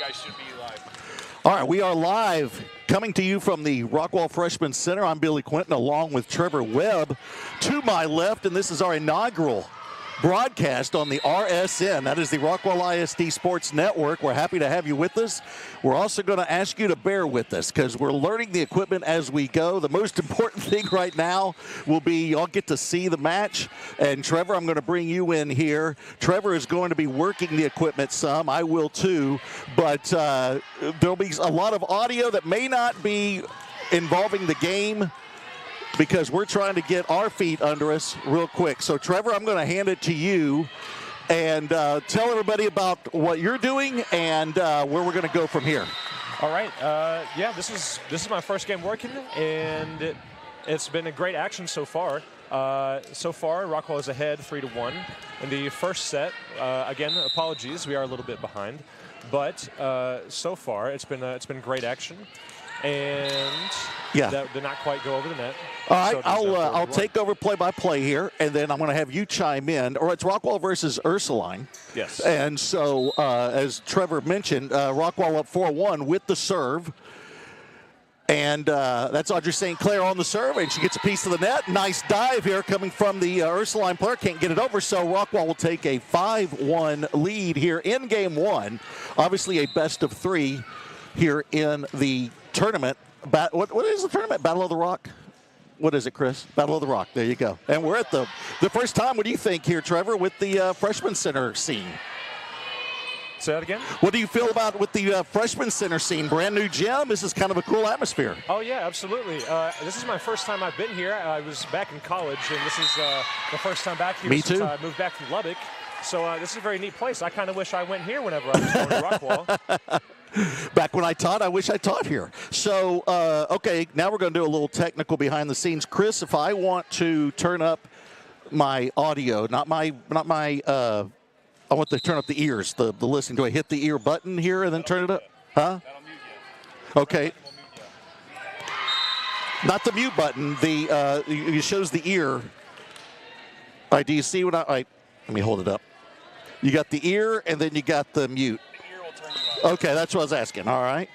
guys should be live. All right, we are live, coming to you from the Rockwall Freshman Center. I'm Billy Quinton, along with Trevor Webb to my left, and this is our inaugural broadcast on the RSN. That is the Rockwall ISD Sports Network. We're happy to have you with us. We're also going to ask you to bear with us because we're learning the equipment as we go. The most important thing right now will be y'all get to see the match. And Trevor, I'm going to bring you in here. Trevor is going to be working the equipment some. I will too. But there'll be a lot of audio that may not be involving the game, because we're trying to get our feet under us real quick. So, Trevor, I'm going to hand it to you and tell everybody about what you're doing and where we're going to go from here. All right. Yeah, this is my first game working, and it's been a great action so far. So far, Rockwall is ahead 3-1 in the first set. Again, apologies, we are a little bit behind, but so far it's been great action. And that did not quite go over the net. All right, so I'll take over play-by-play here, and then I'm going to have you chime in. Or it's Rockwall versus Ursuline. Yes. And so, as Trevor mentioned, Rockwall up 4-1 with the serve. And that's Audrey St. Clair on the serve, and she gets a piece of the net. Nice dive here coming from the Ursuline player. Can't get it over, so Rockwall will take a 5-1 lead here in Game 1. Obviously a best of 3 here in the tournament. What is the tournament? Battle of the Rock? What is it, Chris? Battle of the Rock. There you go. And we're at the first time. What do you think here, Trevor, with the freshman center scene? Say that again? What do you feel about with the freshman center scene? Brand new gym. This is kind of a cool atmosphere. Oh, yeah, absolutely. This is my first time I've been here. I was back in college, and this is the first time back here since I moved back from Lubbock. So this is a very neat place. I kind of wish I went here whenever I was going to Rockwall. Back when I taught, I wish I taught here. So, okay, now we're going to do a little technical behind the scenes. Chris, if I want to turn up my audio, not my, I want to turn up the ears, the listening. Do I hit the ear button here and then turn it up? Huh? That'll mute you. Okay. Not the mute button. It shows the ear. All right, do you see what let me hold it up. You got the ear, and then you got the mute. Okay, that's what I was asking. All right.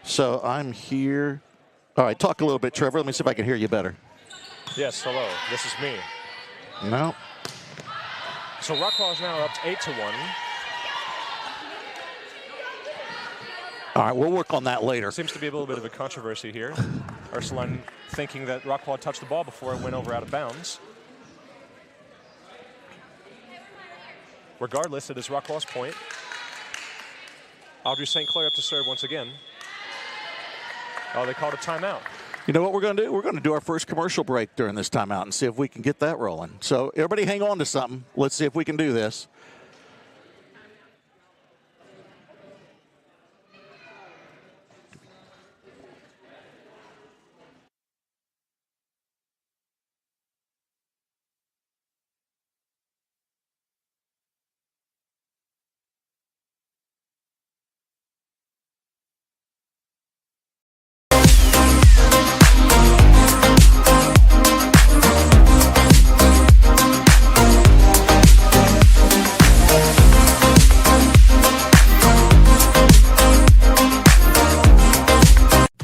So I'm here. All right, talk a little bit, Trevor. Let me see if I can hear you better. Yes, hello. This is me. No. So Rockwall is now up 8-1. All right, we'll work on that later. Seems to be a little bit of a controversy here. Ursuline thinking that Rockwall touched the ball before it went over out of bounds. Regardless, it is Rockwall's point. Audrey St. Clair up to serve once again. Oh, they called a timeout. You know what we're going to do? We're going to do our first commercial break during this timeout and see if we can get that rolling. So everybody hang on to something. Let's see if we can do this.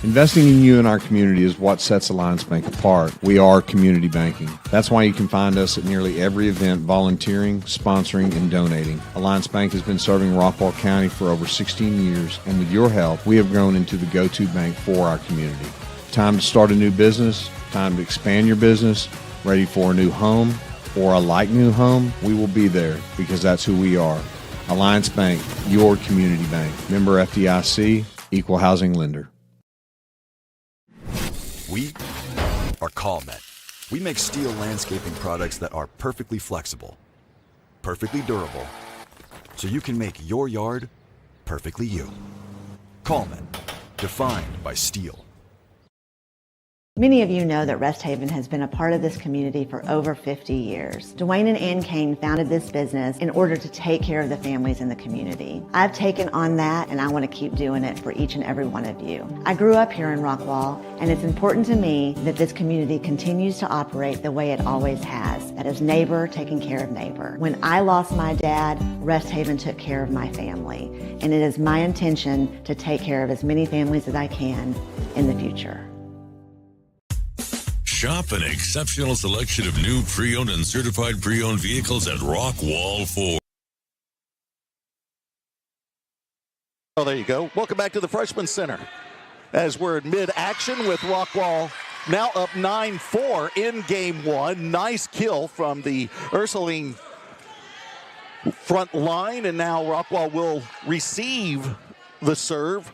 Investing in you and our community is what sets Alliance Bank apart. We are community banking. That's why you can find us at nearly every event volunteering, sponsoring, and donating. Alliance Bank has been serving Rockwall County for over 16 years, and with your help, we have grown into the go-to bank for our community. Time to start a new business, time to expand your business, ready for a new home or a like new home, we will be there because that's who we are. Alliance Bank, your community bank. Member FDIC, equal housing lender. We are CallMet. We make steel landscaping products that are perfectly flexible, perfectly durable, so you can make your yard perfectly you. CallMet, defined by steel. Many of you know that Rest Haven has been a part of this community for over 50 years. Dwayne and Ann Kane founded this business in order to take care of the families in the community. I've taken on that, and I want to keep doing it for each and every one of you. I grew up here in Rockwall, and it's important to me that this community continues to operate the way it always has. That is neighbor taking care of neighbor. When I lost my dad, Rest Haven took care of my family, and it is my intention to take care of as many families as I can in the future. Shop an exceptional selection of new pre-owned and certified pre-owned vehicles at Rockwall Ford. Oh, there you go. Welcome back to the Freshman Center as we're in mid-action with Rockwall now up 9-4 in game one. Nice kill from the Ursuline front line, and now Rockwall will receive the serve.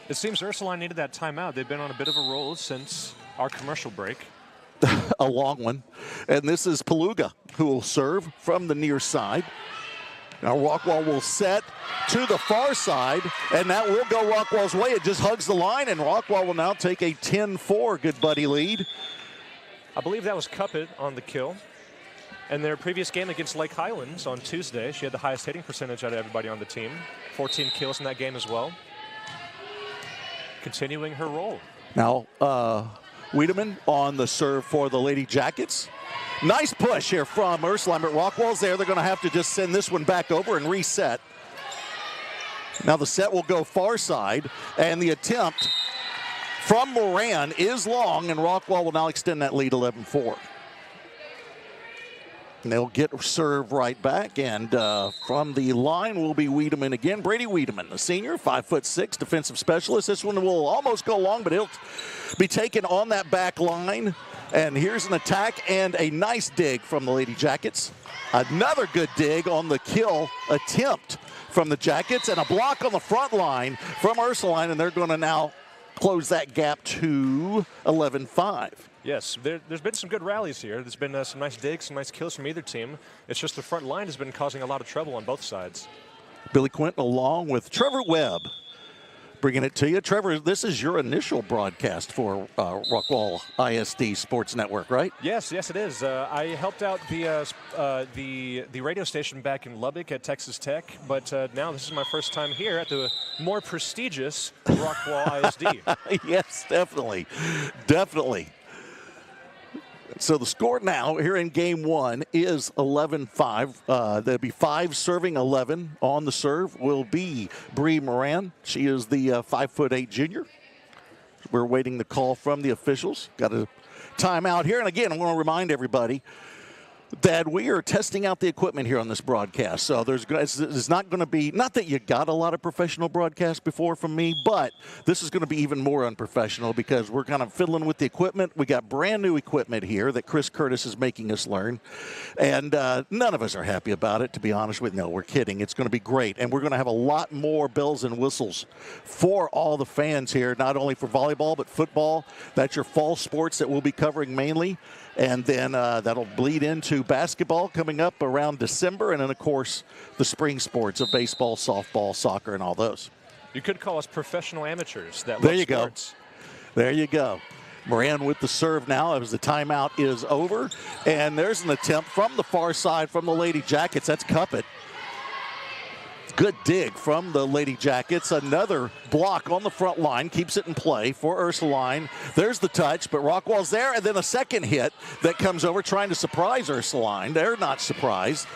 It seems Ursuline needed that timeout. They've been on a bit of a roll since our commercial break. A long one. And this is Paluga who will serve from the near side. Now Rockwall will set to the far side, and that will go Rockwall's way. It just hugs the line, and Rockwall will now take a 10-4 good buddy lead. I believe that was Cuppet on the kill. In their previous game against Lake Highlands on Tuesday, she had the highest hitting percentage out of everybody on the team. 14 kills in that game as well. Continuing her role. Now, Wiedemann on the serve for the Lady Jackets. Nice push here from Ursuline, but Rockwall's there. They're going to have to just send this one back over and reset. Now the set will go far side, and the attempt from Moran is long, and Rockwall will now extend that lead 11-4. And they'll get serve right back, and from the line will be Wiedemann again. Brady Wiedemann, the senior, 5'6", defensive specialist. This one will almost go long, but he'll be taken on that back line. And here's an attack and a nice dig from the Lady Jackets. Another good dig on the kill attempt from the Jackets, and a block on the front line from Ursuline, and they're going to now close that gap to 11-5. Yes, there's been some good rallies here. There's been some nice digs, some nice kills from either team. It's just the front line has been causing a lot of trouble on both sides. Billy Quinton along with Trevor Webb bringing it to you. Trevor, this is your initial broadcast for Rockwall ISD Sports Network, right? Yes, it is. I helped out the radio station back in Lubbock at Texas Tech, but now this is my first time here at the more prestigious Rockwall ISD. Yes, definitely. Definitely. So the score now here in game one is 11-5. There'll be 5 serving 11. On the serve will be Bree Moran. She is the 5'8" junior. We're waiting the call from the officials. Got a timeout here. And again, I want to remind everybody that we are testing out the equipment here on this broadcast. So it's not going to be, not that you got a lot of professional broadcasts before from me, but this is going to be even more unprofessional because we're kind of fiddling with the equipment. We got brand new equipment here that Chris Curtis is making us learn. And none of us are happy about it, to be honest with you. No, we're kidding. It's going to be great. And we're going to have a lot more bells and whistles for all the fans here, not only for volleyball, but football. That's your fall sports that we'll be covering mainly. And then that'll bleed into basketball coming up around December. And then, of course, the spring sports of baseball, softball, soccer, and all those. You could call us professional amateurs that there love you sports. Go. There you go. Moran with the serve now as the timeout is over. And there's an attempt from the far side from the Lady Jackets. That's Cuppet. Good dig from the Lady Jackets. Another block on the front line. Keeps it in play for Ursuline. There's the touch, but Rockwall's there. And then a second hit that comes over trying to surprise Ursuline. They're not surprised.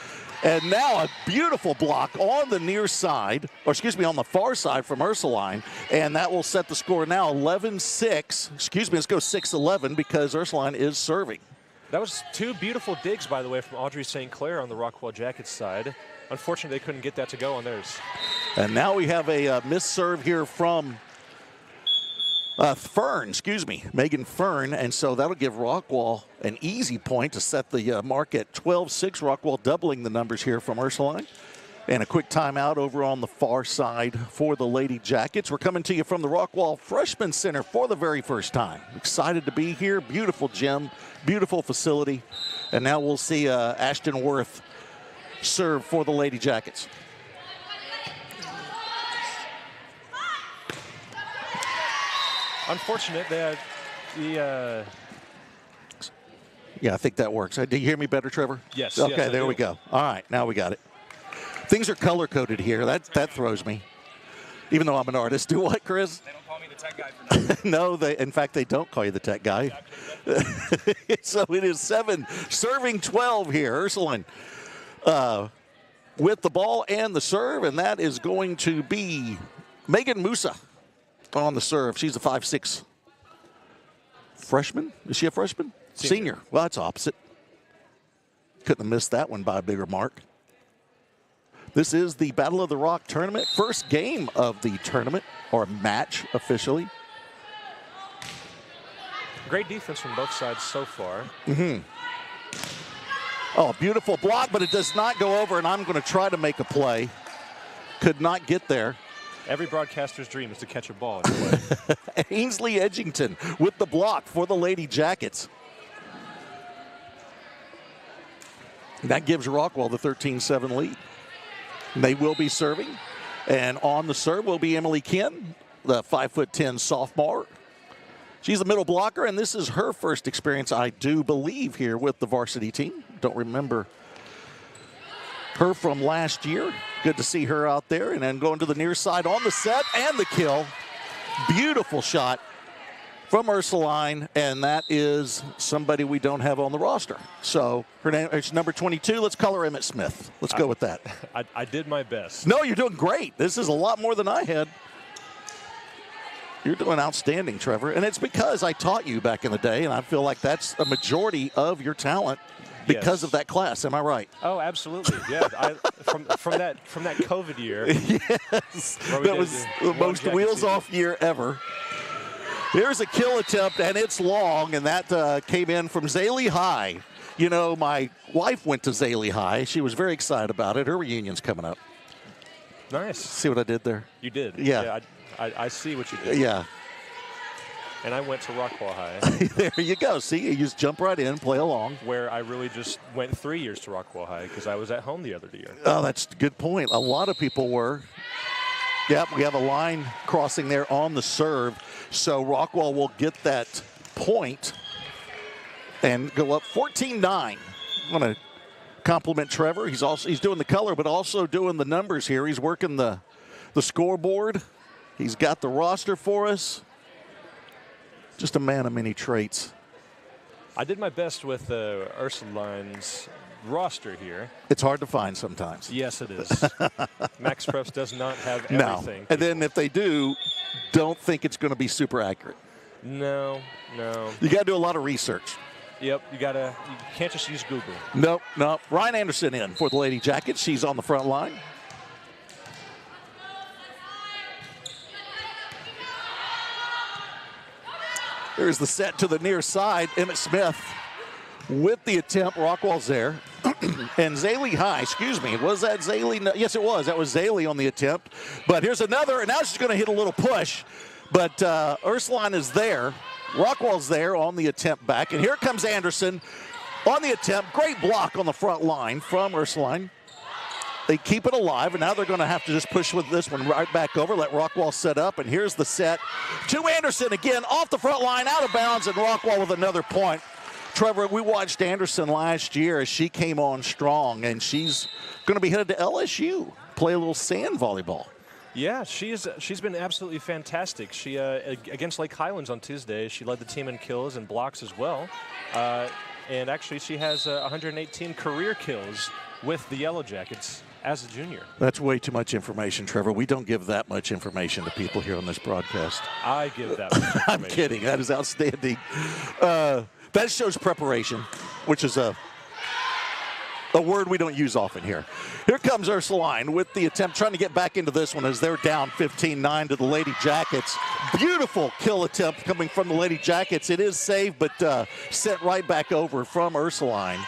And now a beautiful block on the near side, or excuse me, on the far side from Ursuline. And that will set the score now 11-6. Excuse me, let's go 6-11 because Ursuline is serving. That was 2 beautiful digs, by the way, from Audrey St. Clair on the Rockwall Jackets side. Unfortunately, they couldn't get that to go on theirs. And now we have a missed serve here from Megan Fern. And so that'll give Rockwall an easy point to set the mark at 12-6. Rockwall doubling the numbers here from Ursuline. And a quick timeout over on the far side for the Lady Jackets. We're coming to you from the Rockwall Freshman Center for the very first time. Excited to be here. Beautiful gym, beautiful facility. And now we'll see Ashton Worth serve for the Lady Jackets. Unfortunate, they Yeah, Yeah, I think that works. Do you hear me better, Trevor? Yes. Okay, yes, I there do. we go. All right, now we got it. Things are color-coded here. That throws me. Even though I'm an artist. Do what, Chris? They don't call me the tech guy for nothing. No, in fact, they don't call you the tech guy. So it is 7, serving 12 here. Ursuline with the ball and the serve, and that is going to be Megan Musa on the serve. She's a 5'6" freshman. Is she a freshman? Senior. Well, that's opposite. Couldn't have missed that one by a bigger mark. This is the Battle of the Rock tournament. First game of the tournament, or match officially. Great defense from both sides so far. Oh, beautiful block, but it does not go over, and I'm going to try to make a play. Could not get there. Every broadcaster's dream is to catch a ball and play. Ainsley Edgington with the block for the Lady Jackets. That gives Rockwall the 13-7 lead. They will be serving, and on the serve will be Emily Ken, the 5'10" sophomore. She's the middle blocker, and this is her first experience, I do believe, here with the varsity team. Don't remember her from last year. Good to see her out there, and then going to the near side on the set and the kill. Beautiful shot from Ursuline, and that is somebody we don't have on the roster. So her name is number 22. Let's call her Emmett Smith. Let's go with that. I did my best. No, you're doing great. This is a lot more than I had. You're doing outstanding, Trevor. And it's because I taught you back in the day, and I feel like that's a majority of your talent because of that class. Am I right? Oh, absolutely. Yeah. From that COVID year. Yes. That was the most wheels-off year ever. Here's a kill attempt, and it's long, and that came in from Zaley High. You know, my wife went to Zaley High. She was very excited about it. Her reunion's coming up. Nice. See what I did there? You did. Yeah. I see what you did. Yeah. And I went to Rockwall High. There you go. See, you just jump right in, play along. Where I really just went 3 years to Rockwall High because I was at home the other year. Oh, that's a good point. A lot of people were. Yep, we have a line crossing there on the serve. So Rockwall will get that point and go up 14-9. I want to compliment Trevor. He's doing the color, but also doing the numbers here. He's working the scoreboard. He's got the roster for us. Just a man of many traits. I did my best with Ursuline's roster here. It's hard to find sometimes. Yes, it is. Max Preps does not have No. everything. And then if they do, don't think it's going to be super accurate. No. You got to do a lot of research. Yep, you can't just use Google. Nope. Ryan Anderson in for the Lady Jackets. She's on the front line. There's the set to the near side. Emmett Smith with the attempt. Rockwall's there. And Zaley High, was that Zaley? No, yes, it was. That was Zaley on the attempt. But here's another, and now she's going to hit a little push. But Ursuline is there. Rockwall's there on the attempt back. And here comes Anderson on the attempt. Great block on the front line from Ursuline. They keep it alive, and now they're going to have to just push with this one right back over, let Rockwall set up, and here's the set to Anderson again, off the front line, out of bounds, and Rockwall with another point. Trevor, we watched Anderson last year as she came on strong, and she's going to be headed to LSU, play a little sand volleyball. Yeah, she's been absolutely fantastic. She against Lake Highlands on Tuesday, she led the team in kills and blocks as well. And actually, she has 118 career kills with the Yellow Jackets as a junior. That's way too much information, Trevor. We don't give that much information to people here on this broadcast. I give that much information. I'm kidding. That is outstanding. That shows preparation, which is a word we don't use often here. Here comes Ursuline with the attempt, trying to get back into this one as they're down 15-9 to the Lady Jackets. Beautiful kill attempt coming from the Lady Jackets. It is saved, but sent right back over from Ursuline.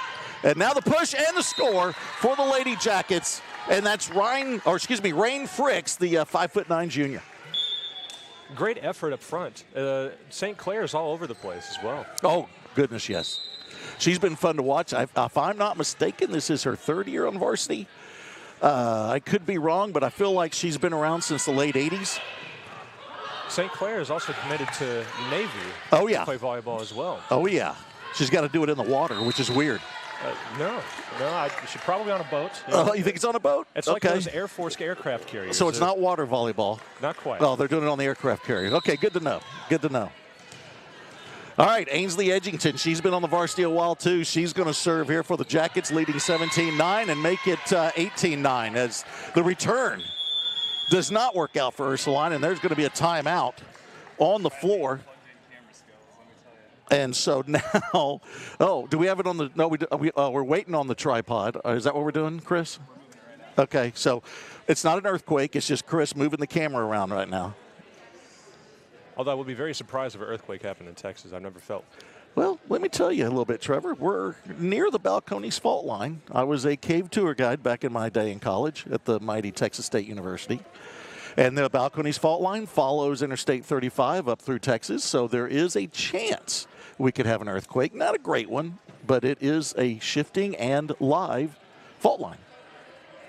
And now the push and the score for the Lady Jackets, and that's Rain Fricks, the 5'9" junior. Great effort up front. St. Clair's all over the place as well. Oh, goodness, yes. She's been fun to watch. If I'm not mistaken, this is her third year on varsity. I could be wrong, but I feel like she's been around since the late 80s. St. Clair is also committed to Navy. Oh, yeah. To play volleyball as well. Oh, yeah. She's got to do it in the water, which is weird. No, she's probably on a boat. You think it's on a boat? It's like those Air Force aircraft carriers. So it's not water volleyball. Not quite. Oh, they're doing it on the aircraft carrier. Okay, good to know. Good to know. All right, Ainsley Edgington, she's been on the varsity a while too. She's going to serve here for the Jackets, leading 17-9 and make it 18-9 as the return does not work out for Ursuline, and there's going to be a timeout on the floor. And so now, do we have it on the? No, we're waiting on the tripod. Is that what we're doing, Chris? Okay, so it's not an earthquake. It's just Chris moving the camera around right now. Although I would be very surprised if an earthquake happened in Texas. I've never felt. Well, let me tell you a little bit, Trevor. We're near the Balcones fault line. I was a cave tour guide back in my day in college at the mighty Texas State University. And the Balcones fault line follows Interstate 35 up through Texas, so there is a chance we could have an earthquake. Not a great one, but it is a shifting and live fault line.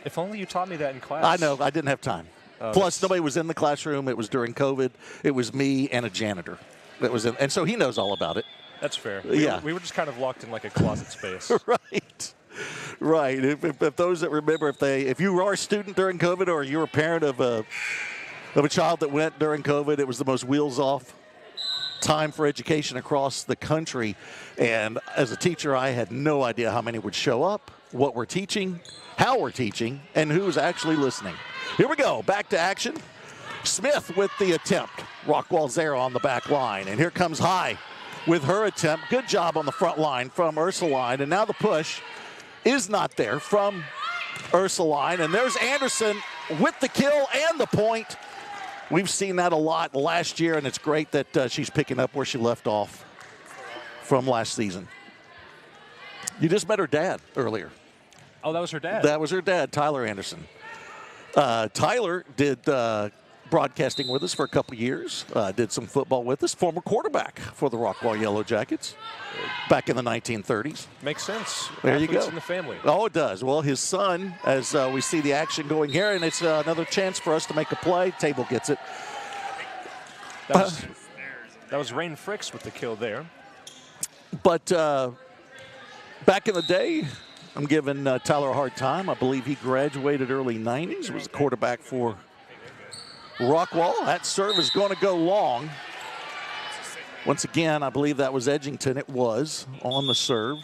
If only you taught me that in class. I know, I didn't have time. Plus, nobody was in the classroom. It was during COVID. It was me and a janitor that was in, and so he knows all about it. That's fair. Yeah. We were just kind of locked in like a closet space. Right. Right. If those that remember, if you are a student during COVID or you're a parent of a child that went during COVID, it was the most wheels off time for education across the country. And as a teacher, I had no idea how many would show up, what we're teaching, how we're teaching, and who was actually listening. Here we go. Back to action. Smith with the attempt. Rockwall's there on the back line. And here comes High with her attempt. Good job on the front line from Ursuline. And now the push is not there from Ursuline. And there's Anderson with the kill and the point. We've seen that a lot last year, and it's great that she's picking up where she left off from last season. You just met her dad earlier. Oh, that was her dad? That was her dad, Tyler Anderson. Tyler did broadcasting with us for a couple years, did some football with us, former quarterback for the Rockwall Yellow Jackets back in the 1930s. Makes sense. There Athletes you go. In the family. Oh, it does. Well, his son, as we see the action going here, and it's another chance for us to make a play. Table gets it. That was Rain Fricks with the kill there. But back in the day, I'm giving Tyler a hard time. I believe he graduated early 90s, was a quarterback for Rockwall. That serve is going to go long. Once again, I believe that was Edgington. It was on the serve.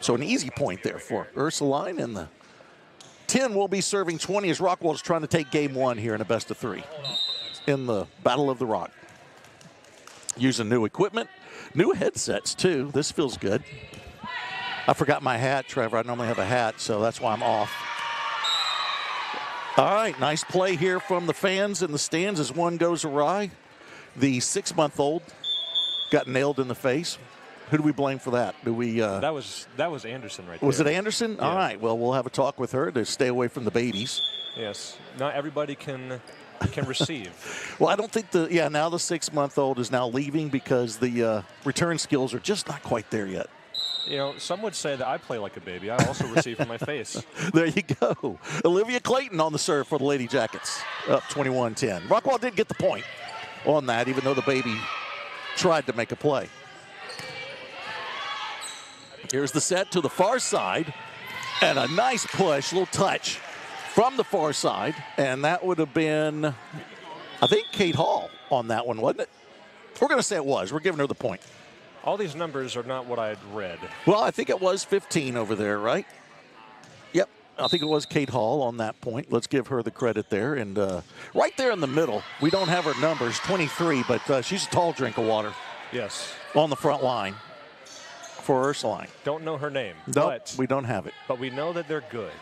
So an easy point there for Ursuline, and the 10 will be serving 20 as Rockwall is trying to take game one here in a best of three in the Battle of the Rock. Using new equipment, new headsets too. This feels good. I forgot my hat, Trevor. I normally have a hat, so that's why I'm off. All right, nice play here from the fans in the stands as one goes awry. The 6-month-old got nailed in the face. Who do we blame for that? Do we? That was Anderson right there. Was it Anderson? Yeah. All right. Well, we'll have a talk with her to stay away from the babies. Yes. Not everybody can receive. Well, I don't think now the 6-month-old is now leaving because the return skills are just not quite there yet. You know, some would say that I play like a baby. I also receive from my face. There you go. Olivia Clayton on the serve for the Lady Jackets, up 21-10. Rockwall did get the point on that, even though the baby tried to make a play. Here's the set to the far side, and a nice push, little touch from the far side, and that would have been, I think, Kate Hall on that one, wasn't it? We're going to say it was. We're giving her the point. All these numbers are not what I had read. Well, I think it was 15 over there, right? Yep, I think it was Kate Hall on that point. Let's give her the credit there. And right there in the middle, we don't have her numbers, 23, but she's a tall drink of water. Yes. On the front line for Ursuline. Don't know her name. Nope, we don't have it. But we know that they're good.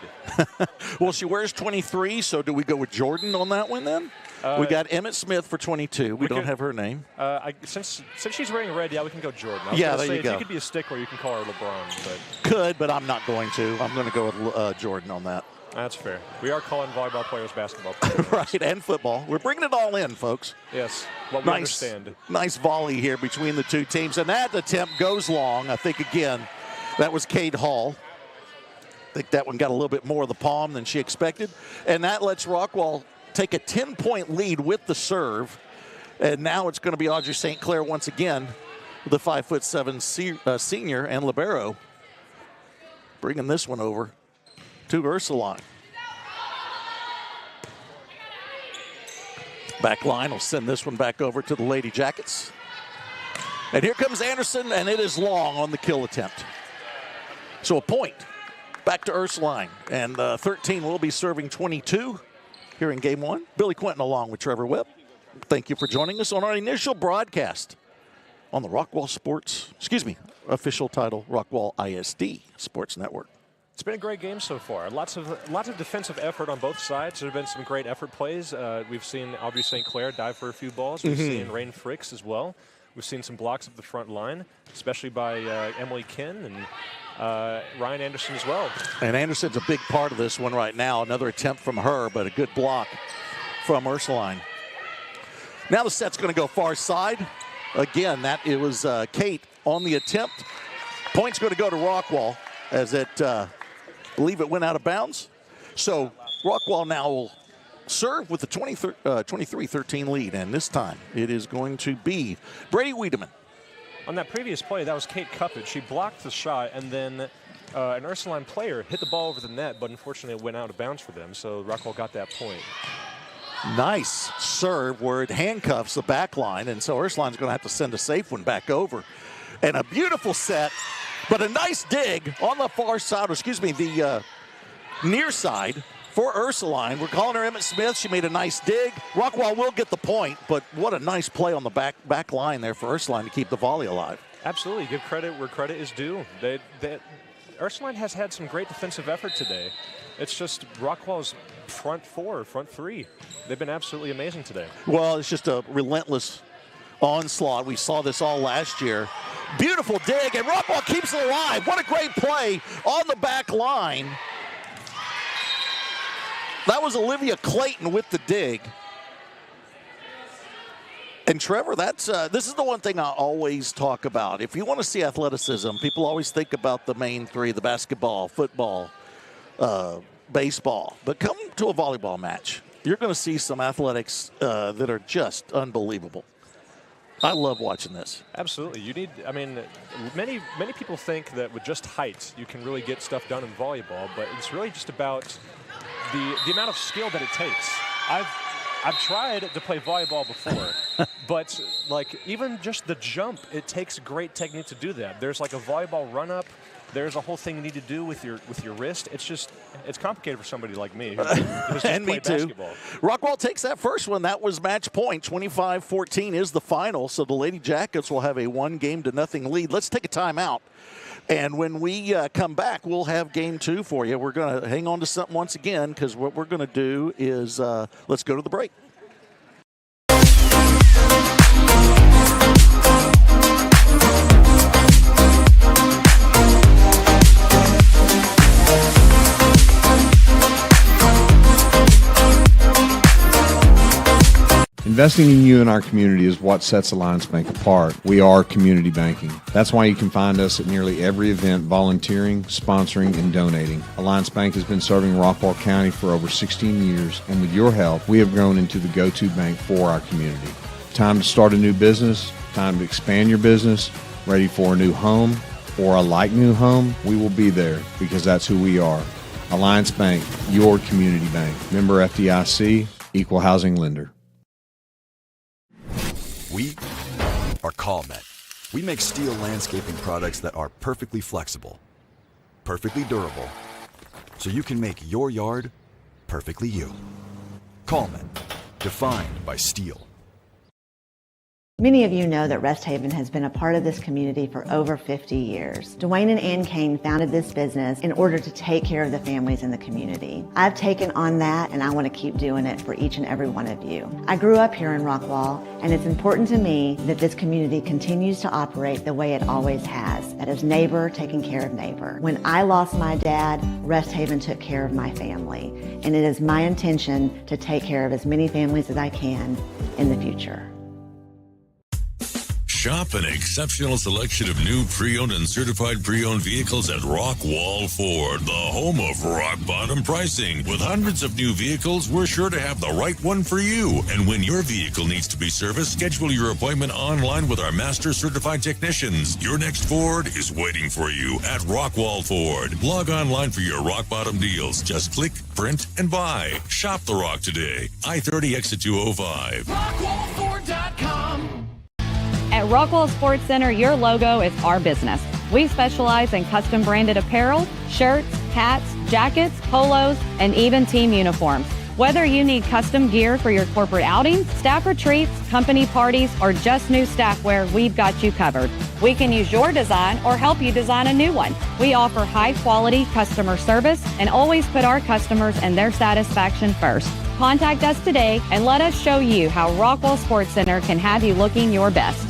Well, she wears 23, so do we go with Jordan on that one then? We got Emmett Smith for 22. We don't have her name. Since she's wearing red, we can go Jordan. Yeah, there you go. If you could be a stickler, you can call her LeBron. But could, but I'm not going to. I'm going to go with Jordan on that. That's fair. We are calling volleyball players basketball players. Right, and football. We're bringing it all in, folks. Yes, what we understand. Nice volley here between the two teams. And that attempt goes long. I think, again, that was Kate Hall. I think that one got a little bit more of the palm than she expected. And that lets Rockwall take a 10-point lead with the serve. And now it's going to be Audrey St. Clair once again, the 5'7" senior and libero, bringing this one over to Ursuline. Back line will send this one back over to the Lady Jackets. And here comes Anderson, and it is long on the kill attempt. So a point back to Ursuline, and 13 will be serving 22 here in game one. Billy Quinton along with Trevor Webb. Thank you for joining us on our initial broadcast on the Rockwall official title, Rockwall ISD Sports Network. It's been a great game so far. Lots of defensive effort on both sides. There have been some great effort plays. We've seen Audrey St. Clair dive for a few balls. We've seen Rain Fricks as well. We've seen some blocks up the front line, especially by Emily Kinn and Ryan Anderson as well. And Anderson's a big part of this one right now. Another attempt from her, but a good block from Ursuline. Now the set's going to go far side. Again, it was Kate on the attempt. Point's going to go to Rockwall as it, believe it went out of bounds. So Rockwall now will serve with the 23-13 lead, and this time it is going to be Brady Wiedemann. On that previous play, that was Kate Cuppage. She blocked the shot, and then an Ursuline player hit the ball over the net, but unfortunately it went out of bounds for them, so Rockwall got that point. Nice serve where it handcuffs the back line, and so Ursuline's going to have to send a safe one back over. And a beautiful set, but a nice dig on the far side, the near side for Ursuline. We're calling her Emmett Smith. She made a nice dig. Rockwall will get the point, but what a nice play on the back line there for Ursuline to keep the volley alive. Absolutely. Give credit where credit is due. Ursuline has had some great defensive effort today. It's just Rockwall's front three. They've been absolutely amazing today. Well, it's just a relentless onslaught. We saw this all last year. Beautiful dig, and Rockwall keeps it alive. What a great play on the back line. That was Olivia Clayton with the dig. And Trevor, this is the one thing I always talk about. If you want to see athleticism, people always think about the main three, the basketball, football, baseball. But come to a volleyball match, you're going to see some athletics that are just unbelievable. I love watching this. Absolutely. Many people think that with just height, you can really get stuff done in volleyball, but it's really just about the amount of skill that it takes. I've tried to play volleyball before, but even just the jump, it takes great technique to do that. There's like a volleyball run-up. There's a whole thing you need to do with your wrist. It's complicated for somebody like me who's just and me too. Basketball. Rockwall takes that first one. That was match point. 25-14 is the final, so the Lady Jackets will have a 1-0 lead. Let's take a timeout. And when we come back, we'll have game two for you. We're going to hang on to something once again, because what we're going to do is let's go to the break. Investing in you and our community is what sets Alliance Bank apart. We are community banking. That's why you can find us at nearly every event volunteering, sponsoring, and donating. Alliance Bank has been serving Rockwall County for over 16 years, and with your help, we have grown into the go-to bank for our community. Time to start a new business, time to expand your business, ready for a new home or a like new home, we will be there because that's who we are. Alliance Bank, your community bank. Member FDIC, equal housing lender. We are CallMet. We make steel landscaping products that are perfectly flexible, perfectly durable, so you can make your yard perfectly you. CallMet, defined by steel. Many of you know that Rest Haven has been a part of this community for over 50 years. Dwayne and Ann Kane founded this business in order to take care of the families in the community. I've taken on that, and I want to keep doing it for each and every one of you. I grew up here in Rockwall, and it's important to me that this community continues to operate the way it always has. That is neighbor taking care of neighbor. When I lost my dad, Rest Haven took care of my family, and it is my intention to take care of as many families as I can in the future. Shop an exceptional selection of new pre-owned and certified pre-owned vehicles at Rockwall Ford, the home of rock bottom pricing. With hundreds of new vehicles, we're sure to have the right one for you. And when your vehicle needs to be serviced, schedule your appointment online with our master certified technicians. Your next Ford is waiting for you at Rockwall Ford. Log online for your rock bottom deals. Just click, print, and buy. Shop the rock today. I-30 exit 205. RockwallFord.com. At Rockwall Sports Center, your logo is our business. We specialize in custom branded apparel, shirts, hats, jackets, polos, and even team uniforms. Whether you need custom gear for your corporate outings, staff retreats, company parties, or just new staff wear, we've got you covered. We can use your design or help you design a new one. We offer high-quality customer service and always put our customers and their satisfaction first. Contact us today and let us show you how Rockwall Sports Center can have you looking your best.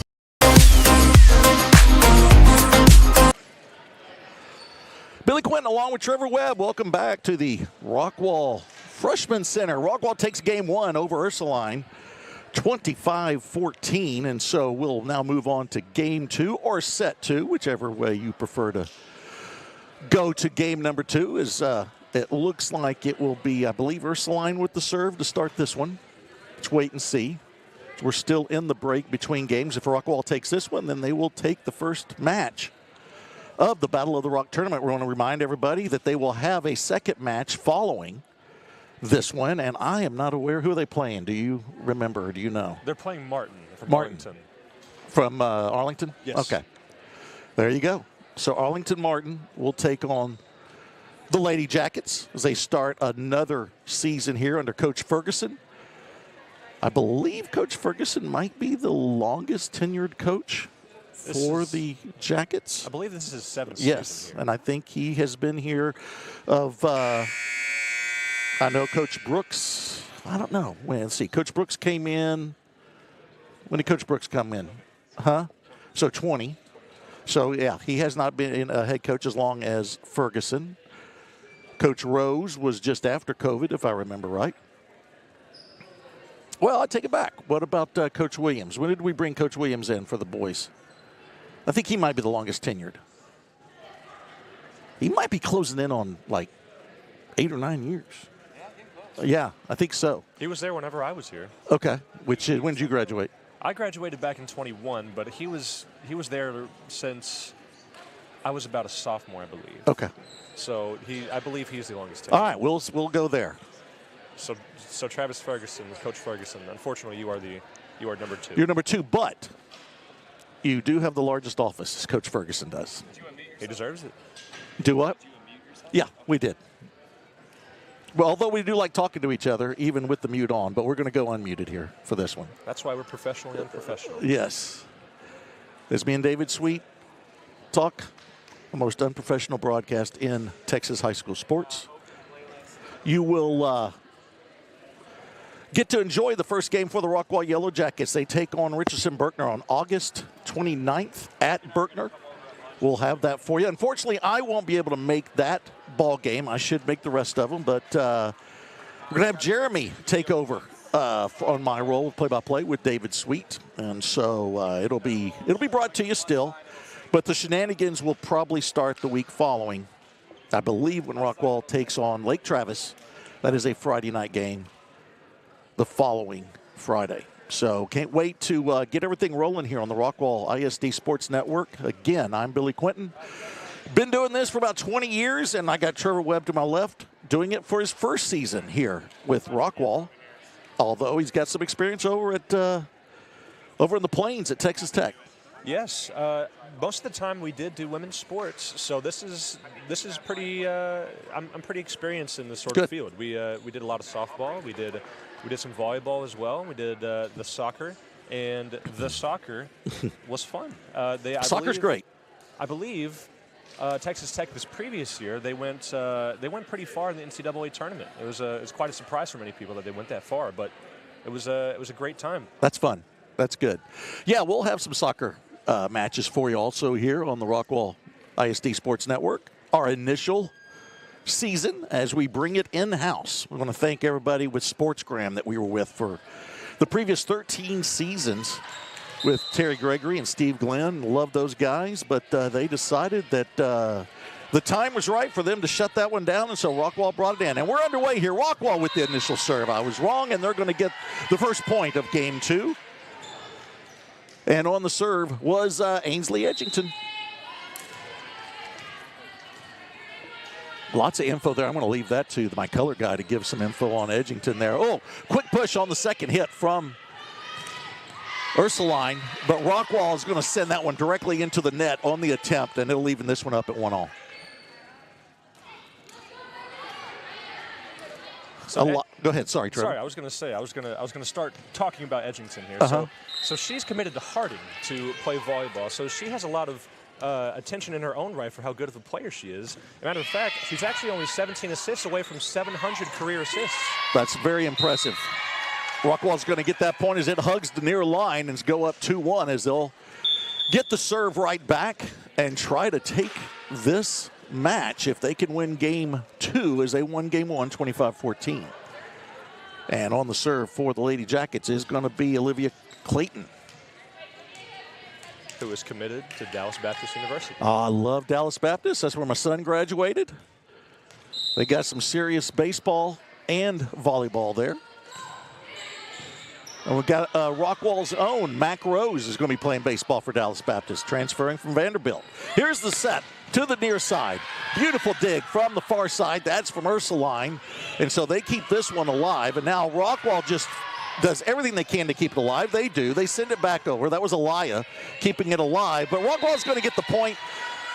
Billy Quinton along with Trevor Webb. Welcome back to the Rockwall Freshman Center. Rockwall takes game one over Ursuline, 25-14. And so we'll now move on to game two or set two, whichever way you prefer to go to game number two. It looks like it will be, I believe, Ursuline with the serve to start this one. Let's wait and see. We're still in the break between games. If Rockwall takes this one, then they will take the first match of the Battle of the Rock tournament. We want to remind everybody that they will have a second match following this one, and I am not aware who they playing. Do you remember? Or do you know? They're playing Martin from Martin. Arlington. From Arlington? Yes. Okay. There you go. So Arlington Martin will take on the Lady Jackets as they start another season here under Coach Ferguson. I believe Coach Ferguson might be the longest tenured coach for the Jackets. I believe this is his seventh yes, season here. and I think he has been here I know Coach Brooks, I don't know. Let's see, Coach Brooks came in. When did Coach Brooks come in? So 20. So, yeah, he has not been a head coach as long as Ferguson. Coach Rose was just after COVID, if I remember right. Well, I take it back. What about Coach Williams? When did we bring Coach Williams in for the boys? I think he might be the longest tenured. He might be closing in on like 8 or 9 years. Yeah, I think so. He was there whenever I was here. Okay. When did you graduate? I graduated back in 21, but he was there since I was about a sophomore, I believe. Okay. So I believe he's the longest tenured. All right, we'll go there. So Travis Ferguson, Coach Ferguson. Unfortunately, you are number two. You're number two, but you do have the largest office, as Coach Ferguson does. He deserves it. Do what? Yeah, we did. Well, although we do like talking to each other, even with the mute on, but we're going to go unmuted here for this one. That's why we're professionally unprofessional. Yes. As me and David Sweet talk, the most unprofessional broadcast in Texas high school sports. You will get to enjoy the first game for the Rockwall Yellow Jackets. They take on Richardson-Berkner on August 29th at Berkner. We'll have that for you. Unfortunately, I won't be able to make that ball game. I should make the rest of them, but we're going to have Jeremy take over on my role, play-by-play with David Sweet, and so it'll be brought to you still, but the shenanigans will probably start the week following. I believe when Rockwall takes on Lake Travis, that is a Friday night game the following Friday. So can't wait to get everything rolling here on the Rockwall ISD Sports Network. Again, I'm Billy Quinton. Been doing this for about 20 years, and I got Trevor Webb to my left doing it for his first season here with Rockwall, although he's got some experience over in the Plains at Texas Tech. Yes, most of the time we did do women's sports, so this is pretty. I'm pretty experienced in this sort of field. We did a lot of softball. We did some volleyball as well. We did the soccer, and the soccer was fun. Soccer's great. I believe Texas Tech this previous year they went pretty far in the NCAA tournament. It was quite a surprise for many people that they went that far, but it was a great time. That's fun. That's good. Yeah, we'll have some soccer matches for you also here on the Rockwall ISD Sports Network. Our initial season as we bring it in-house. We want to thank everybody with SportsGram that we were with for the previous 13 seasons with Terry Gregory and Steve Glenn. Love those guys, but they decided that the time was right for them to shut that one down, and so Rockwall brought it in. And we're underway here. Rockwall with the initial serve. I was wrong, and they're going to get the first point of game 2. And on the serve was Ainsley Edgington. Lots of info there. I'm going to leave that to my color guy to give some info on Edgington there. Oh, quick push on the second hit from Ursuline, but Rockwall is going to send that one directly into the net on the attempt, and it'll even this one up at 1-all. Go ahead. Sorry, Trevor. Sorry, I was going to say I was going to start talking about Edgington here. So she's committed to Harding to play volleyball. So she has a lot of attention in her own right for how good of a player she is. As a matter of fact, she's actually only 17 assists away from 700 career assists. That's very impressive. Rockwall's going to get that point as it hugs the near line and go up 2-1 as they'll get the serve right back and try to take this match if they can win game 2 as they won game 1 25-14. And on the serve for the Lady Jackets is going to be Olivia Clayton, who is committed to Dallas Baptist University. I love Dallas Baptist. That's where my son graduated. They got some serious baseball and volleyball there. And we've got Rockwall's own Mac Rose is going to be playing baseball for Dallas Baptist, transferring from Vanderbilt. Here's the set to the near side. Beautiful dig from the far side. That's from Ursuline. And so they keep this one alive. And now Rockwall just does everything they can to keep it alive. They do. They send it back over. That was Aliyah keeping it alive. But Rockwall's going to get the point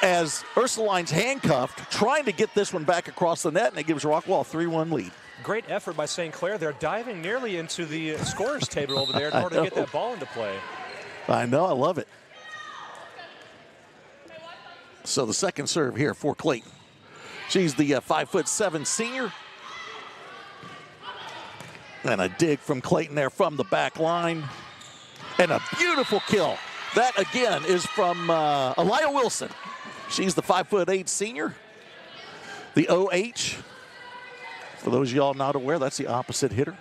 as Ursuline's handcuffed, trying to get this one back across the net, and it gives Rockwall a 3-1 lead. Great effort by St. Clair. They're diving nearly into the scorer's table over there in order to get that ball into play. I know. I love it. So the second serve here for Clayton. She's the 5'7" senior. And a dig from Clayton there from the back line. And a beautiful kill. That, again, is from Aliyah Wilson. She's the 5'8" senior. The OH. For those of y'all not aware, that's the opposite hitter.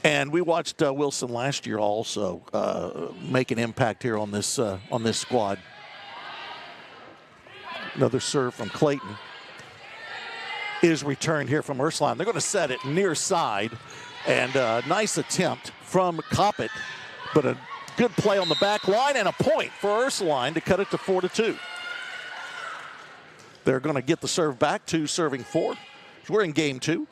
And we watched Wilson last year also make an impact here on this squad. Another serve from Clayton is returned here from Ursuline. They're going to set it near side, and a nice attempt from Coppett, but a good play on the back line and a point for Ursuline to cut it to 4-2. They're going to get the serve back to serving 4. We're in game 2.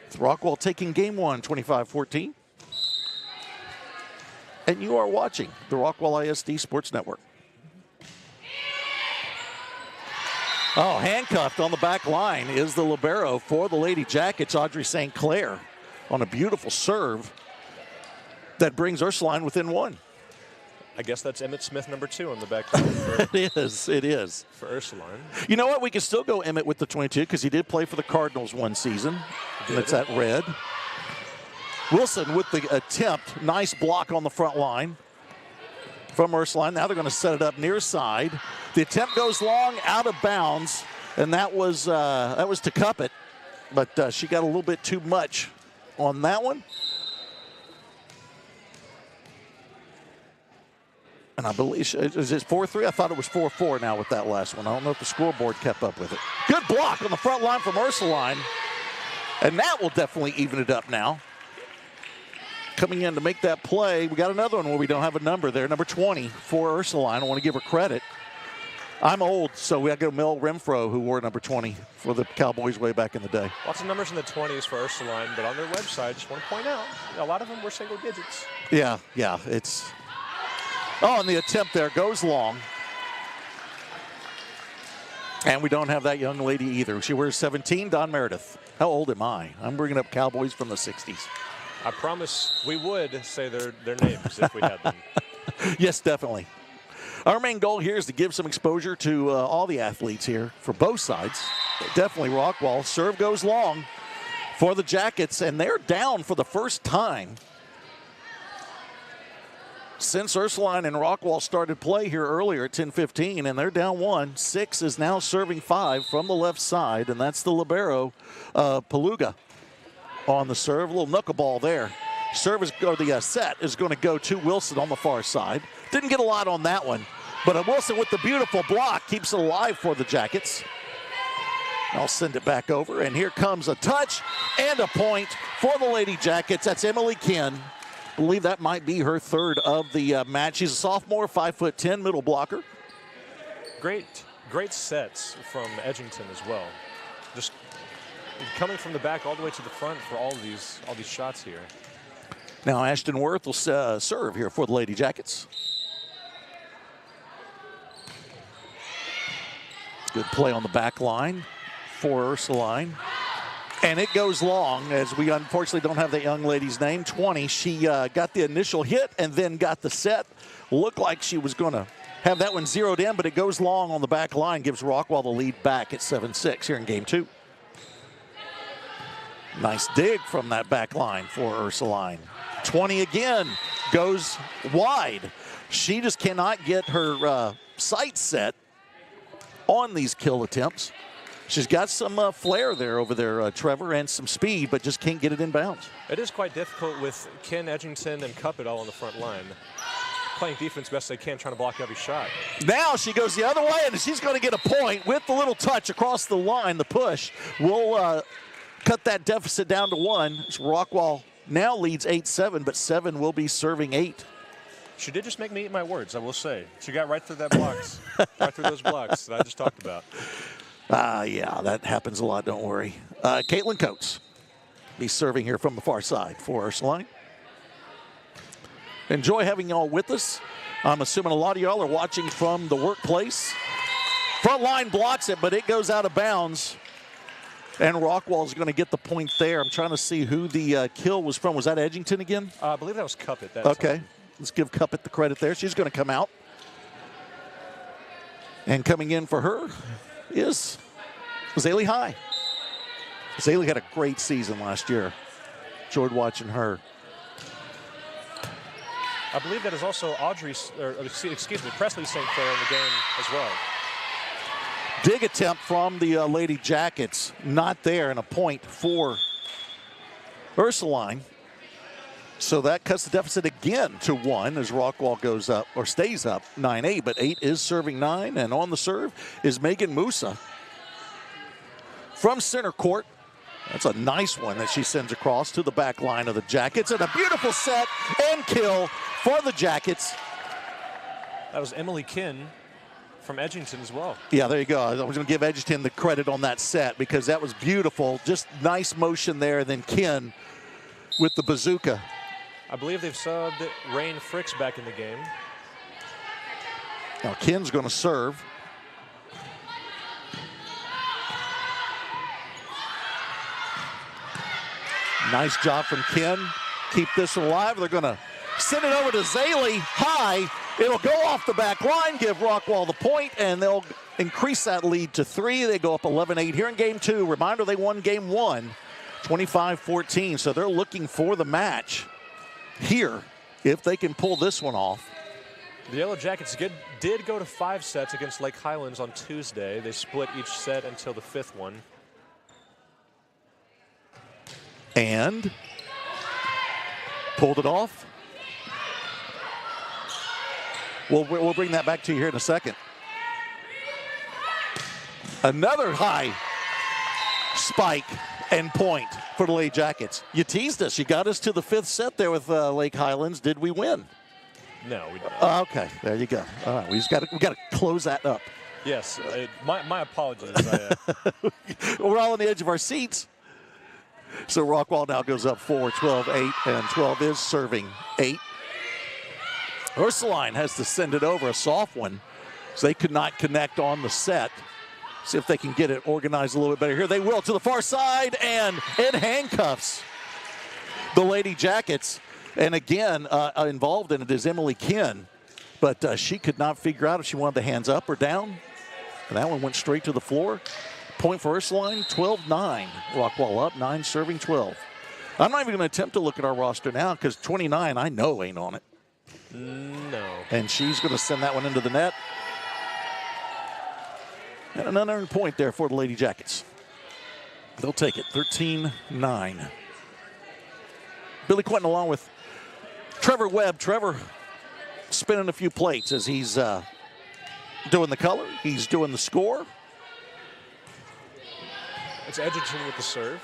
With Rockwall taking game 1, 25-14. And you are watching the Rockwall ISD Sports Network. Oh, handcuffed on the back line is the libero for the Lady Jackets, Audrey St. Clair, on a beautiful serve that brings Ursuline within 1. I guess that's Emmett Smith number 2 on the back. It is. For Ursuline. You know what? We can still go Emmett with the 22 because he did play for the Cardinals one season. That's that red. Wilson with the attempt. Nice block on the front line from Ursuline. Now they're going to set it up near side. The attempt goes long, out of bounds, and that was to Cuppett, but she got a little bit too much on that one. And I believe, is it 4-3? I thought it was 4-4 now with that last one. I don't know if the scoreboard kept up with it. Good block on the front line from Ursuline. And that will definitely even it up now. Coming in to make that play, we got another one where we don't have a number there. Number 20 for Ursuline. I want to give her credit. I'm old, so we got to go Mel Renfro, who wore number 20 for the Cowboys way back in the day. Lots of numbers in the 20s for Ursuline, but on their website, just want to point out, a lot of them were single digits. Yeah, it's... Oh, and the attempt there goes long. And we don't have that young lady either. She wears 17, Don Meredith. How old am I? I'm bringing up Cowboys from the 60s. I promise we would say their names if we had them. Yes, definitely. Our main goal here is to give some exposure to all the athletes here for both sides. Definitely Rockwall. Serve goes long for the Jackets, and they're down for the first time since Ursuline and Rockwall started play here earlier at 10:15, and they're down 1. 6 is now serving 5 from the left side, and that's the libero, Paluga, on the serve. A little knuckleball there. the set is going to go to Wilson on the far side. Didn't get a lot on that one, but Wilson with the beautiful block keeps it alive for the Jackets. I'll send it back over, and here comes a touch and a point for the Lady Jackets. That's Emily Kinn. I believe that might be her third of the match. She's a sophomore, 5'10", middle blocker. Great sets from Edgington as well. Just coming from the back all the way to the front for all these shots here. Now Ashton Worth will serve here for the Lady Jackets. Good play on the back line for Ursuline. And it goes long, as we unfortunately don't have the young lady's name. 20, she got the initial hit and then got the set. Looked like she was going to have that one zeroed in, but it goes long on the back line, gives Rockwall the lead back at 7-6 here in game 2. Nice dig from that back line for Ursuline. 20 again, goes wide. She just cannot get her sights set on these kill attempts. She's got some flair there over there, Trevor, and some speed, but just can't get it inbounds. It is quite difficult with Ken, Edgington, and Cuppet all on the front line. Playing defense best they can, trying to block every shot. Now she goes the other way, and she's going to get a point with the little touch across the line. The push will cut that deficit down to 1. Rockwall now leads 8-7, but 7 will be serving 8. She did just make me eat my words, I will say. She got right through that blocks, right through those blocks that I just talked about. Yeah, that happens a lot, don't worry. Caitlin Coates be serving here from the far side for Ursuline. Enjoy having y'all with us. I'm assuming a lot of y'all are watching from the workplace. Front line blocks it, but it goes out of bounds. And Rockwall is going to get the point there. I'm trying to see who the kill was from. Was that Edgington again? I believe that was Cuppet. Okay, let's give Cuppet the credit there. She's going to come out. And coming in for her is Zaylee High. Zaylee had a great season last year. Enjoyed watching her. I believe that is also Presley St. Clair in the game as well. Dig attempt from the Lady Jackets, not there, and a point for Ursuline. So that cuts the deficit again to 1 as Rockwall goes up, or stays up 9-8, but 8 is serving 9, and on the serve is Megan Musa. From center court, that's a nice one that she sends across to the back line of the Jackets, and a beautiful set and kill for the Jackets. That was Emily Kinn from Edgington as well. Yeah, there you go. I was going to give Edgington the credit on that set because that was beautiful. Just nice motion there, and then Kinn with the bazooka. I believe they've subbed Rain Fricks back in the game. Now Kinn's going to serve. Nice job from Kinn. Keep this alive. They're going to send it over to Zaylee High. It'll go off the back line, give Rockwall the point, and they'll increase that lead to 3. They go up 11-8 here in game 2. Reminder, they won game 1, 25-14. So they're looking for the match here if they can pull this one off. The Yellow Jackets did go to 5 sets against Lake Highlands on Tuesday. They split each set until the 5th one. And pulled it off. We'll bring that back to you here in a second. Another high spike and point for the Lady Jackets. You teased us. You got us to the 5th set there with Lake Highlands. Did we win? No, we didn't. Okay, there you go. All right, we got to close that up. Yes, my apologies. We're all on the edge of our seats. So Rockwall now goes up 4, 12-8, and 12 is serving 8. Ursuline has to send it over, a soft one, so they could not connect on the set. See if they can get it organized a little bit better here. They will to the far side, and it handcuffs the Lady Jackets. And again, involved in it is Emily Kinn, but she could not figure out if she wanted the hands up or down. And that one went straight to the floor. Point for Ursuline, 12-9. Rockwall up, 9 serving 12. I'm not even going to attempt to look at our roster now because 29 I know ain't on it. No. And she's going to send that one into the net. And an unearned point there for the Lady Jackets. They'll take it, 13-9. Billy Quinton along with Trevor Webb. Trevor spinning a few plates as he's doing the color. He's doing the score. It's Edgerton with the serve.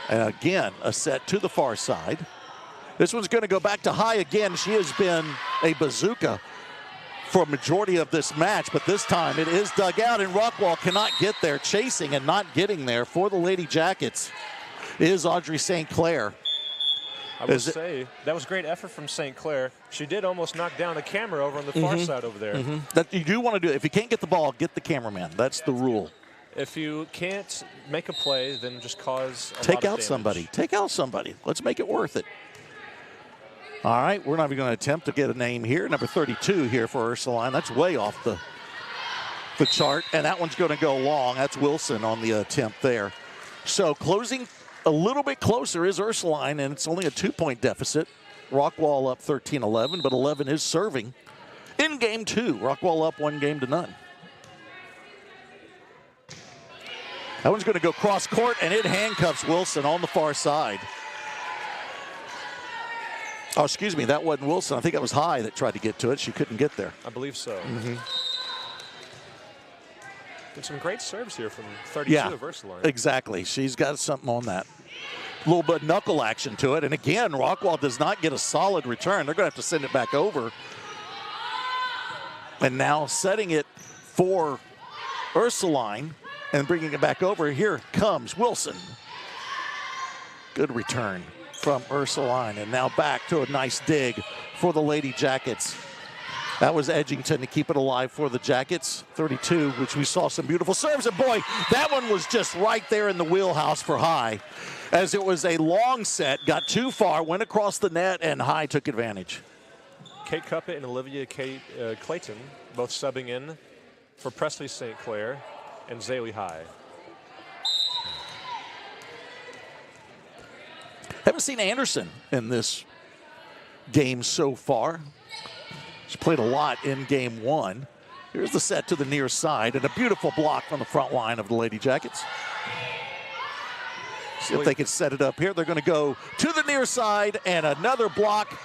And again, a set to the far side. This one's going to go back to high again. She has been a bazooka for a majority of this match, but this time it is dug out, and Rockwall cannot get there. Chasing and not getting there for the Lady Jackets is Audrey St. Clair. I would say that was great effort from St. Clair. She did almost knock down the camera over on the far side over there. That you do want to do. If you can't get the ball, get the cameraman. That's the rule. If you can't make a play, then just cause a Take lot of out damage. somebody. Take out somebody. Let's make it worth it. All right, we're not even going to attempt to get a name here. Number 32 here for Ursuline. That's way off the chart, and that one's going to go long. That's Wilson on the attempt there. So closing a little bit closer is Ursuline, and it's only a 2-point deficit. Rockwall up 13-11, but 11 is serving in game 2. Rockwall up 1-0. That one's going to go cross court, and it handcuffs Wilson on the far side. Oh, excuse me, that wasn't Wilson. I think that was High that tried to get to it. She couldn't get there. I believe so. And some great serves here from 32 of Ursuline. Exactly. She's got something on that. A little bit knuckle action to it. And again, Rockwall does not get a solid return. They're going to have to send it back over. And now setting it for Ursuline and bringing it back over. Here comes Wilson. Good return from Ursuline. And now back to a nice dig for the Lady Jackets. That was Edgington to keep it alive for the Jackets. 32, which we saw some beautiful serves. And boy, that one was just right there in the wheelhouse for High. As it was a long set, got too far, went across the net, and High took advantage. Kate Cuppett and Olivia Clayton both subbing in for Presley St. Clair and Zaylee High. Haven't seen Anderson in this game so far. She played a lot in game 1. Here's the set to the near side, and a beautiful block from the front line of the Lady Jackets. See if they can set it up here. They're going to go to the near side, and another block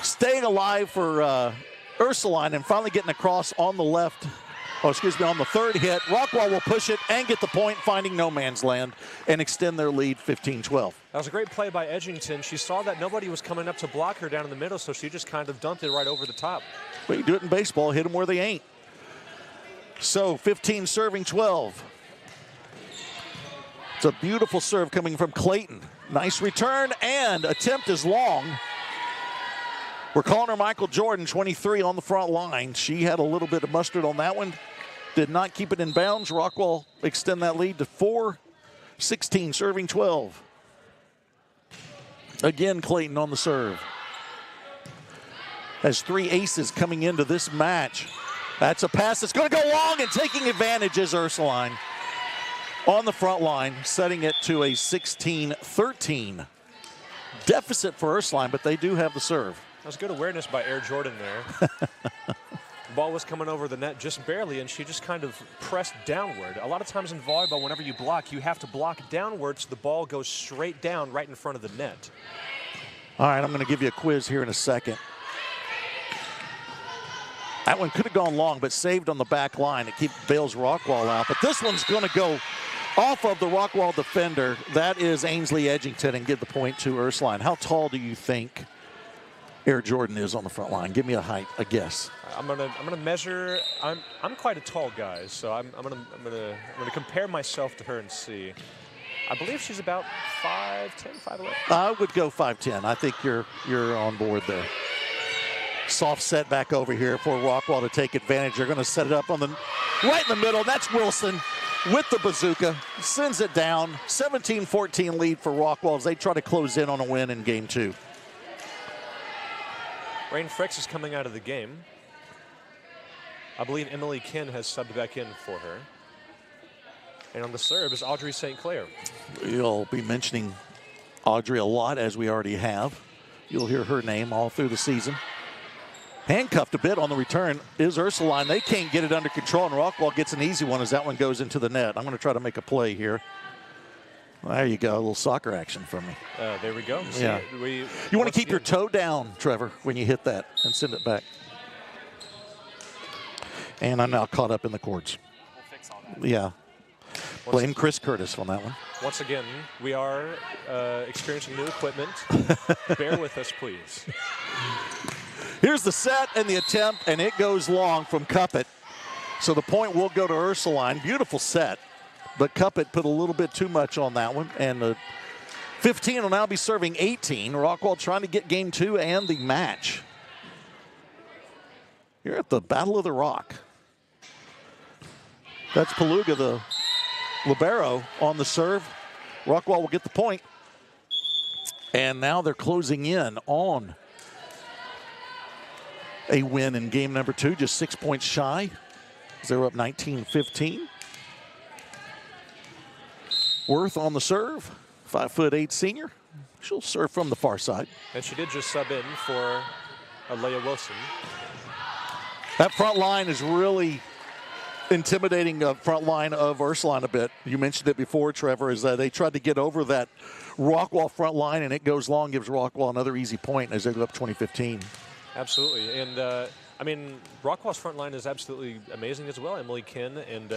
staying alive for Ursuline, and finally getting across on the left. Oh, excuse me, on the third hit. Rockwall will push it and get the point, finding no man's land, and extend their lead 15-12. That was a great play by Edgington. She saw that nobody was coming up to block her down in the middle, so she just kind of dumped it right over the top. But you do it in baseball, hit them where they ain't. So 15 serving 12. It's a beautiful serve coming from Clayton. Nice return, and attempt is long. We're calling her Michael Jordan, 23 on the front line. She had a little bit of mustard on that one. Did not keep it in bounds. Rockwall extend that lead to 4. 16 serving 12. Again, Clayton on the serve. Has 3 aces coming into this match. That's a pass that's going to go long, and taking advantage is Ursuline on the front line, setting it to a 16-13 deficit for Ursuline, but they do have the serve. That was good awareness by Air Jordan there. The ball was coming over the net just barely, and she just kind of pressed downward. A lot of times in volleyball, whenever you block, you have to block downward so the ball goes straight down right in front of the net. All right, I'm going to give you a quiz here in a second. That one could have gone long, but saved on the back line to keep Bales Rockwall out. But this one's going to go off of the Rockwall defender. That is Ainsley Edgington, and give the point to Ursuline. How tall do you think Air Jordan is on the front line? Give me a height, a guess. I'm gonna measure. I'm quite a tall guy, so I'm gonna compare myself to her and see. I believe she's about 5'10", 5'11". I would go 5'10". I think you're on board there. Soft set back over here for Rockwall to take advantage. They're going to set it up on the right in the middle. That's Wilson with the bazooka. Sends it down. 17-14 lead for Rockwall as they try to close in on a win in game 2. Rain Fricks is coming out of the game. I believe Emily Kin has subbed back in for her. And on the serve is Audrey St. Clair. We'll be mentioning Audrey a lot, as we already have. You'll hear her name all through the season. Handcuffed a bit on the return is Ursuline. They can't get it under control, and Rockwall gets an easy one as that one goes into the net. I'm going to try to make a play here. There you go. A little soccer action from me. There we go. See, Yeah. You want to keep your toe down, Trevor, when you hit that and send it back. And I'm now caught up in the cords. We'll fix all that. Yeah. Blame Chris Curtis on that one. Once again, we are experiencing new equipment. Bear with us, please. Here's the set and the attempt, and it goes long from Cuppet. So the point will go to Ursuline. Beautiful set, but Cuppet put a little bit too much on that one. And 15 will now be serving 18. Rockwall trying to get game 2 and the match. You're at the Battle of the Rock. That's Paluga, the libero, on the serve. Rockwall will get the point. And now they're closing in on a win in game number 2, just 6 points shy. They're up 19-15. Worth on the serve, 5'8" senior. She'll serve from the far side. And she did just sub in for Leia Wilson. That front line is really intimidating front line of Ursuline a bit. You mentioned it before, Trevor, is that they tried to get over that Rockwall front line, and it goes long, gives Rockwall another easy point as they go up 20-15. Absolutely. And, I mean, Rockwall's front line is absolutely amazing as well. Emily Kinn and,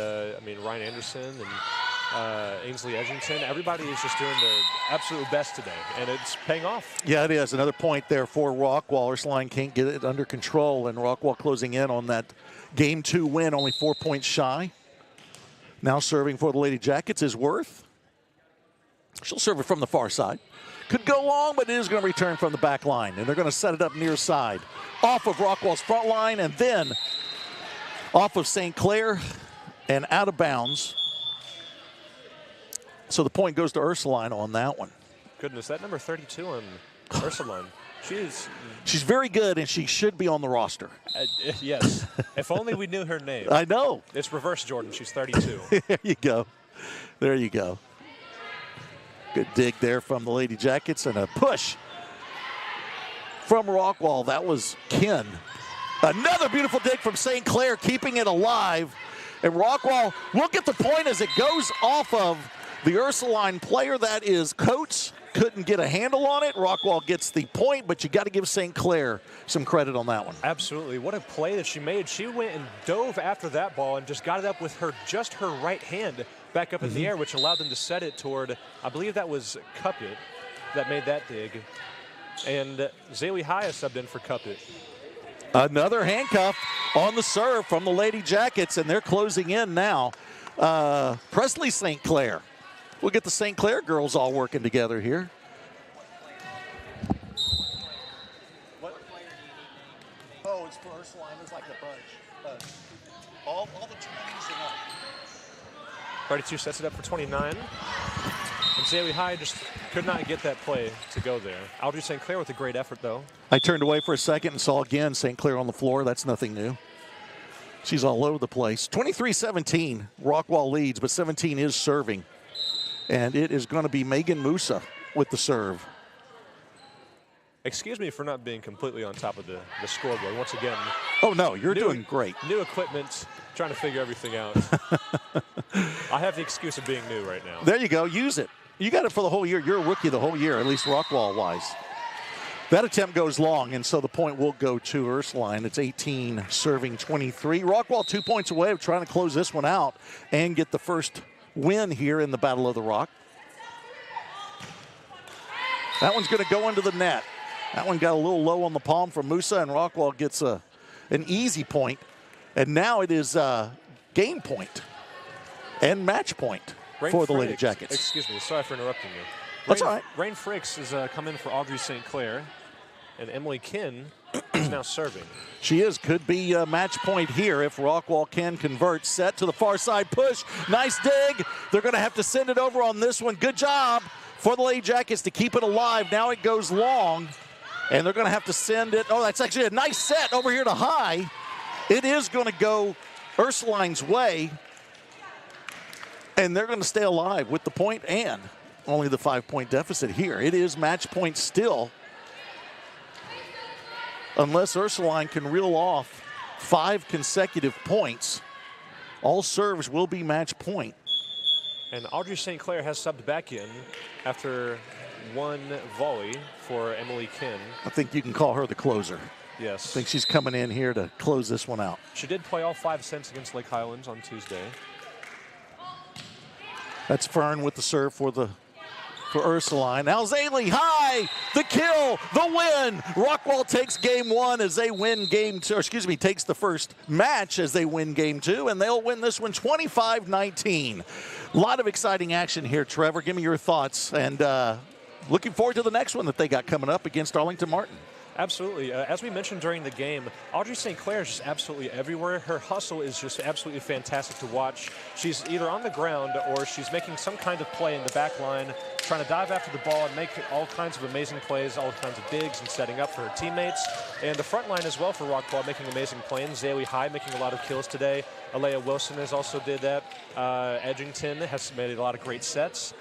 Ryan Anderson and Ainsley Edgington. Everybody is just doing their absolute best today, and it's paying off. Yeah, it is. Another point there for Rockwall. Ursuline can't get it under control, and Rockwall closing in on that game 2 win, only 4 points shy. Now serving for the Lady Jackets is Worth. She'll serve it from the far side. Could go long, but it is going to return from the back line, and they're going to set it up near side. Off of Rockwall's front line, and then off of St. Clair and out of bounds. So the point goes to Ursuline on that one. Goodness, that number 32 on Ursuline. She's very good, and she should be on the roster. Yes. If only we knew her name. I know. It's reverse Jordan. She's 32. There you go. There you go. Good dig there from the Lady Jackets, and a push from Rockwall. That was Kinn. Another beautiful dig from St. Clair, keeping it alive. And Rockwall will get the point as it goes off of the Ursuline player. That is Coates. Couldn't get a handle on it. Rockwall gets the point, but you got to give St. Clair some credit on that one. Absolutely. What a play that she made. She went and dove after that ball and just got it up with her right hand back up in the air, which allowed them to set it toward, I believe that was Cuppet that made that dig. And Zaylee Haya subbed in for Cuppet. Another handcuff on the serve from the Lady Jackets, and they're closing in now. Presley St. Clair. We'll get the St. Clair girls all working together here. What player do you need? Oh, it's for Ursuline. It's like a bunch. All the 20s and up. 32 sets it up for 29. And Zaylee High just could not get that play to go there. Audrey St. Clair with a great effort, though. I turned away for a second and saw again St. Clair on the floor. That's nothing new. She's all over the place. 23-17, Rockwall leads, but 17 is serving. And it is going to be Megan Musa with the serve. Excuse me for not being completely on top of the scoreboard. Once again. Oh, no, you're doing great. New equipment, trying to figure everything out. I have the excuse of being new right now. There you go. Use it. You got it for the whole year. You're a rookie the whole year, at least Rockwall-wise. That attempt goes long, and so the point will go to Ursuline. It's 18 serving 23. Rockwall 2 points away of trying to close this one out and get the first win here in the Battle of the Rock. That one's going to go into the net. That one got a little low on the palm from Musa, and Rockwall gets an easy point. And now it is game point and match point for the Lady Jackets. Excuse me, sorry for interrupting you. That's all right. Rain Fricks is come in for Audrey St. Clair, and Emily Kinn is now serving. She is. Could be a match point here if Rockwall can convert. Set to the far side push. Nice dig. They're going to have to send it over on this one. Good job for the Lady Jackets to keep it alive. Now it goes long, and they're going to have to send it. Oh, that's actually a nice set over here to High. It is going to go Ursuline's way, and they're going to stay alive with the point and only the 5-point deficit here. It is match point still, unless Ursuline can reel off 5 consecutive points. All serves will be match point. And Audrey St. Clair has subbed back in after one volley for Emily Kinn. I think you can call her the closer. Yes. I think she's coming in here to close this one out. She did play all 5 sets against Lake Highlands on Tuesday. That's Fern with the serve for Ursuline. Now Zaylee high, the kill, the win. Rockwall takes game 1 as they win game 2, or excuse me, takes the first match as they win game 2, and they'll win this one 25-19. A lot of exciting action here, Trevor. Give me your thoughts, and looking forward to the next one that they got coming up against Arlington Martin. Absolutely. As we mentioned during the game, Audrey St. Clair is just absolutely everywhere. Her hustle is just absolutely fantastic to watch. She's either on the ground or she's making some kind of play in the back line, trying to dive after the ball and make all kinds of amazing plays, all kinds of digs and setting up for her teammates. And the front line as well for Rockwall, making amazing plays. Zaylee High making a lot of kills today. Alea Wilson has also did that. Edgington has made a lot of great sets.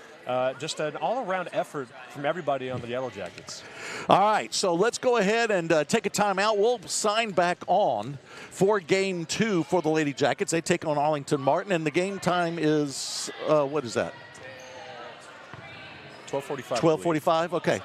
Just an all-around effort from everybody on the Yellow Jackets. All right, so let's go ahead and take a timeout. We'll sign back on for game 2 for the Lady Jackets. They take on Arlington Martin, and the game time is, what is that? 12:45. 12:45, okay.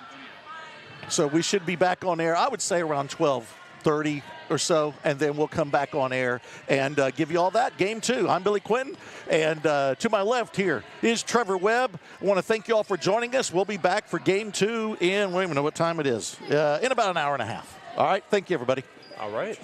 So we should be back on air, I would say around 12:30 or so, and then we'll come back on air and give you all that. Game 2. I'm Billy Quinton, and to my left here is Trevor Webb. I want to thank you all for joining us. We'll be back for game 2 in, wait a minute, what time it is? In about an hour and a half. All right, thank you, everybody. All right.